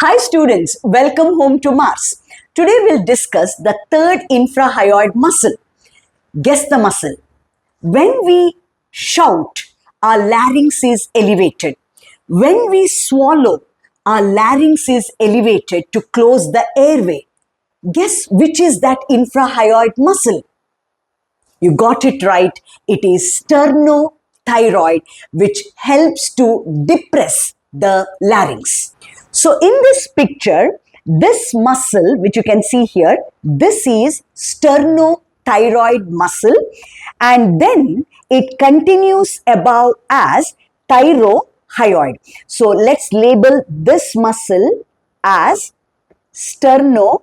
Hi students, welcome home to Mars. Today we'll discuss the third infrahyoid muscle. Guess the muscle. When we shout, our larynx is elevated. When we swallow, our larynx is elevated to close the airway. Guess which is that infrahyoid muscle? You got it right. It is sternothyroid, which helps to depress the larynx. So in this picture, this muscle, which you can see here, this is sternothyroid muscle, and then it continues above as thyrohyoid. So let's label this muscle as sternothyroid,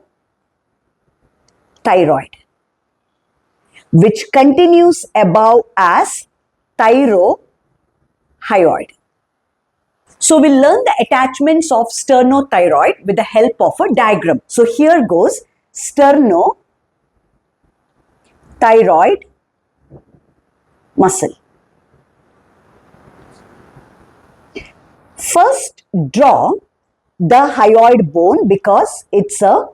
which continues above as thyrohyoid. So we'll learn the attachments of sternothyroid with the help of a diagram. So here goes sternothyroid muscle. First, draw the hyoid bone because it's a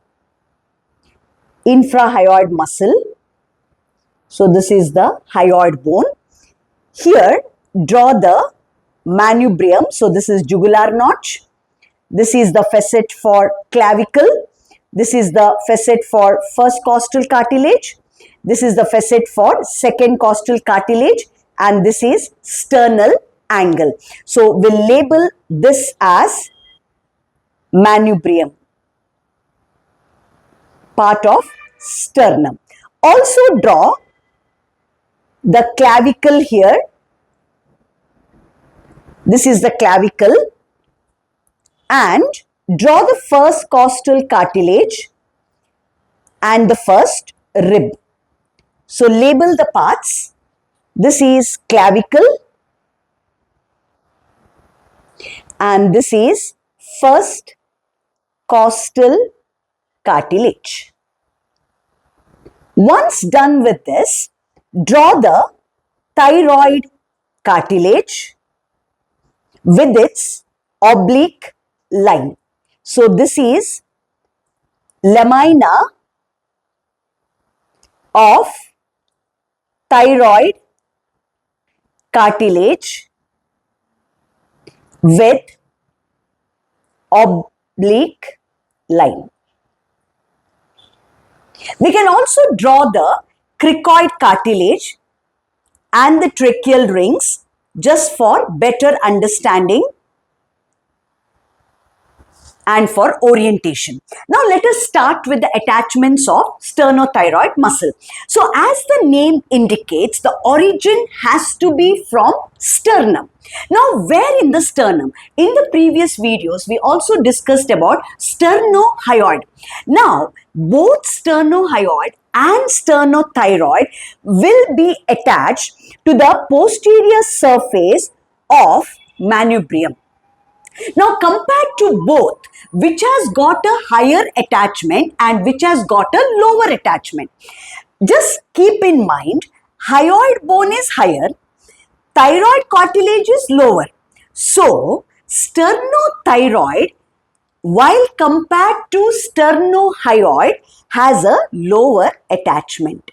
infrahyoid muscle. So this is the hyoid bone. Here, draw the manubrium. So this is jugular notch. This is the facet for clavicle. This is the facet for first costal cartilage. This is the facet for second costal cartilage. And this is sternal angle. So we'll label this as manubrium, part of sternum. Also draw the clavicle here. This is the clavicle, and draw the first costal cartilage and the first rib. So label the parts. This is clavicle and this is first costal cartilage. Once done with this, draw the thyroid cartilage with its oblique line. So this is lamina of thyroid cartilage with oblique line. We can also draw the cricoid cartilage and the tracheal rings just for better understanding and for orientation. Now let us start with the attachments of sternothyroid muscle. So as the name indicates, the origin has to be from sternum. Now where in the sternum? In the previous videos, we also discussed about sternohyoid. Now both sternohyoid and sternothyroid will be attached to the posterior surface of manubrium. Now compared to both, which has got a higher attachment and which has got a lower attachment? Just keep in mind, hyoid bone is higher, thyroid cartilage is lower. So sternothyroid, while compared to sternohyoid, has a lower attachment.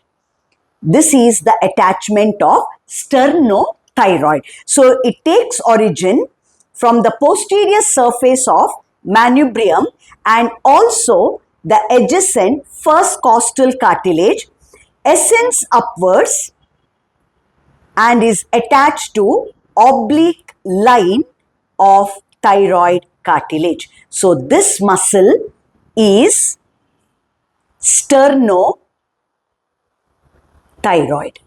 This is the attachment of sternothyroid. So it takes origin from the posterior surface of manubrium and also the adjacent first costal cartilage, ascends upwards and is attached to oblique line of thyroid cartilage. So this muscle is sternothyroid.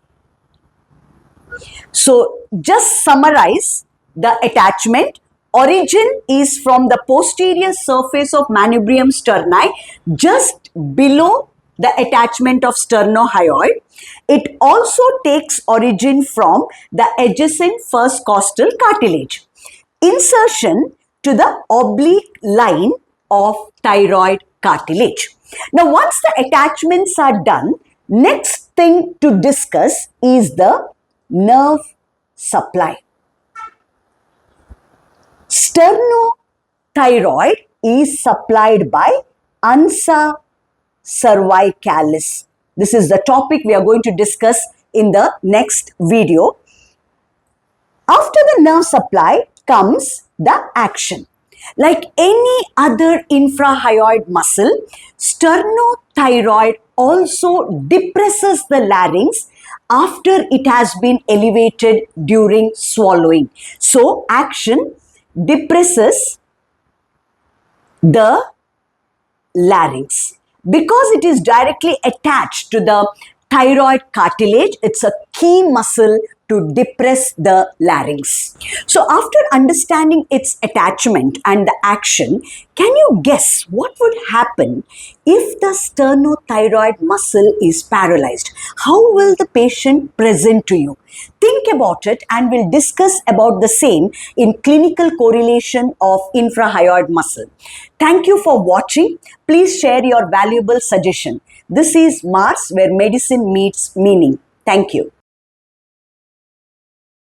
So just summarize the attachment. Origin is from the posterior surface of manubrium sterni, just below the attachment of sternohyoid. It also takes origin from the adjacent first costal cartilage. Insertion to the oblique line of thyroid cartilage. Now once the attachments are done, next thing to discuss is the nerve supply. Sternothyroid is supplied by ansa cervicalis. This is the topic we are going to discuss in the next video. After the nerve supply comes the action. Like any other infrahyoid muscle, sternothyroid also depresses the larynx after it has been elevated during swallowing. So, action depresses the larynx. Because it is directly attached to the thyroid cartilage, it's a key muscle to depress the larynx. So after understanding its attachment and the action, can you guess what would happen if the sternothyroid muscle is paralyzed? How will the patient present to you? Think about it and we'll discuss about the same in clinical correlation of infrahyoid muscle. Thank you for watching. Please share your valuable suggestion. This is Mars, where medicine meets meaning. Thank you.